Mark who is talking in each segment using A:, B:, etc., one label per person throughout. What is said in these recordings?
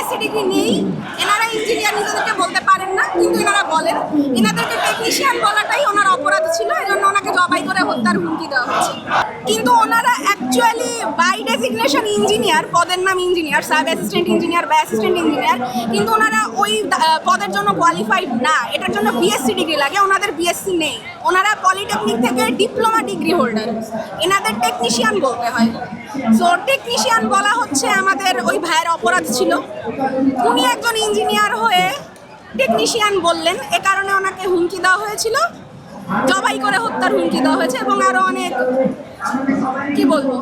A: BSc degree নেই, এনারা engineer নিজেদেরকে বলতে পারেন না, কিন্তু এনারা বলেন। এনাদেরকে টেকনিশিয়ান বলাটাই ওনার অপরাধ ছিল, এই জন্য ওনাকে জবাই করে হত্যার হুমকি দেওয়া হচ্ছে। কিন্তু ওনারা অ্যাকচুয়ালি বাই ডেজিগনেশন ইঞ্জিনিয়ার, পদের নাম ইঞ্জিনিয়ার, সাব অ্যাসিস্ট্যান্ট ইঞ্জিনিয়ার বা অ্যাসিস্ট্যান্ট ইঞ্জিনিয়ার, কিন্তু ওনারা ওই পদের জন্য কোয়ালিফাইড না। এটার জন্য বিএসসি ডিগ্রি লাগে, ওনাদের বিএসসি নেই। ওনারা পলিটেকনিক থেকে ডিপ্লোমা ডিগ্রি হোল্ডার, এনাদের টেকনিশিয়ান বলতে হয়। সো টেকনিশিয়ান বলা হচ্ছে আমাদের ওই ভাইয়ের অপরাধ ছিল। উনি একজন ইঞ্জিনিয়ার হয়ে টেকনিশিয়ান বললেন, এ কারণে ওনাকে হুমকি দেওয়া হয়েছিল, জবাই করে হত্যার হুমকি দেওয়া হয়েছে এবং আরও অনেক কি বলবো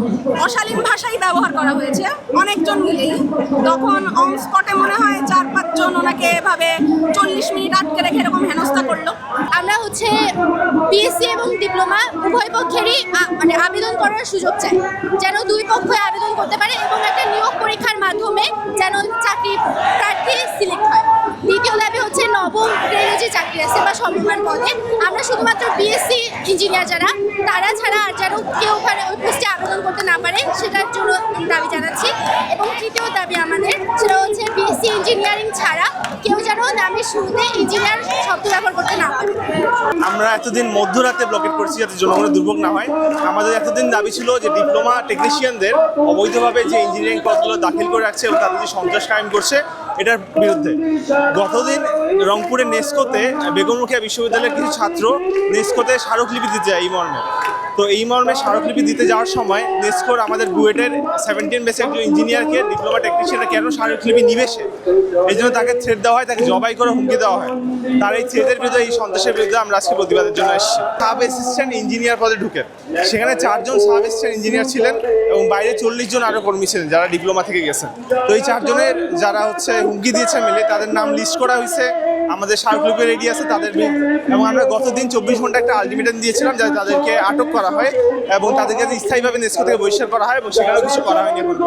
A: অশালীন ভাষাই ব্যবহার করা হয়েছে অনেকজন মিলেই। তখন অন স্পটে মনে হয় 4-5 জন ওনাকে এভাবে 40 মিনিট আটকে রেখে এরকম হেনস্থা করলো।
B: আমরা হচ্ছে বিএসসি এবং ডিপ্লোমা উভয় পক্ষেরই মানে আবেদন করার সুযোগ চাই, যেন দুই পক্ষই আবেদন করতে পারে এবং একটা নিয়োগ পরীক্ষার মাধ্যমে যেন চাকরি প্রার্থী সিলেক্ট হয়। দ্বিতীয় দাবি হচ্ছে নবম গ্রেডে যে চাকরি আছে বা সমমান পদে আমরা শুধুমাত্র বিএসসি ইঞ্জিনিয়ার যারা তারা ছাড়া আর যেন কেউ ওখানে ওই পোস্টে আবেদন করতে না পারে সেটার জন্য দাবি জানাচ্ছি। এবং তৃতীয় দাবি আমাদের সেটা হচ্ছে বিএসসি ইঞ্জিনিয়ারিং ছাড়া কেউ যেন নামের শুরুতে ইঞ্জিনিয়ার শব্দ ব্যবহার করতে না পারে।
C: আমরা এতদিন মধ্যরাতে ব্লকেট করছি যাতে জনগণের দুর্ভোগ না হয়। আমাদের এতদিন দাবি ছিল যে ডিপ্লোমা টেকনিশিয়ানদের অবৈধভাবে যে ইঞ্জিনিয়ারিং পদগুলো দাখিল করে রাখছে এবং তাদের যে সন্ত্রাস কায়েম করছে এটার বিরুদ্ধে। গতদিন রংপুরের নেস্কোতে বেগম রোকেয়া বিশ্ববিদ্যালয়ের কিছু ছাত্র নেস্কোতে স্মারকলিপি দিতে যায় এই মর্মে। তো এই মর্মে স্মারকলিপি দিতে যাওয়ার সময় নেস্কোর আমাদের বুয়েটের 17 বেসে একজন ইঞ্জিনিয়ারকে ডিপ্লোমা টেকনিশিয়ানরা কেন স্মারকলিপি নিবে সে, এই জন্য তাকে থ্রেট দেওয়া হয়, তাকে জবাই করে হুমকি দেওয়া হয়। তার এই থ্রেটের বিরুদ্ধে, এই সন্ত্রাসের বিরুদ্ধে আমরা আজকে প্রতিবাদের জন্য এসেছি। সাব অ্যাসিস্ট্যান্ট ইঞ্জিনিয়ার পদে ঢুকে সেখানে 4 জন সাব অ্যাসিস্ট্যান্ট ইঞ্জিনিয়ার ছিলেন এবং বাইরে 40 জন আরও কর্মী ছিলেন যারা ডিপ্লোমা থেকে গেছেন। তো এই 4 জনের যারা হচ্ছে হুমকি দিয়েছে মিলে তাদের নাম লিস্ট করা হয়েছে, আমাদের স্মারকলিপি রেডি আছে তাদের বিরুদ্ধে। এবং আমরা গতদিন 24 ঘন্টা একটা আলটিমেটাম দিয়েছিলাম যাতে তাদেরকে আটক করা হয় এবং তাদেরকে স্থায়ীভাবে নেস্কো থেকে বহিষ্কার করা হয় এবং সেখানেও কিছু করা হয়নি এখন।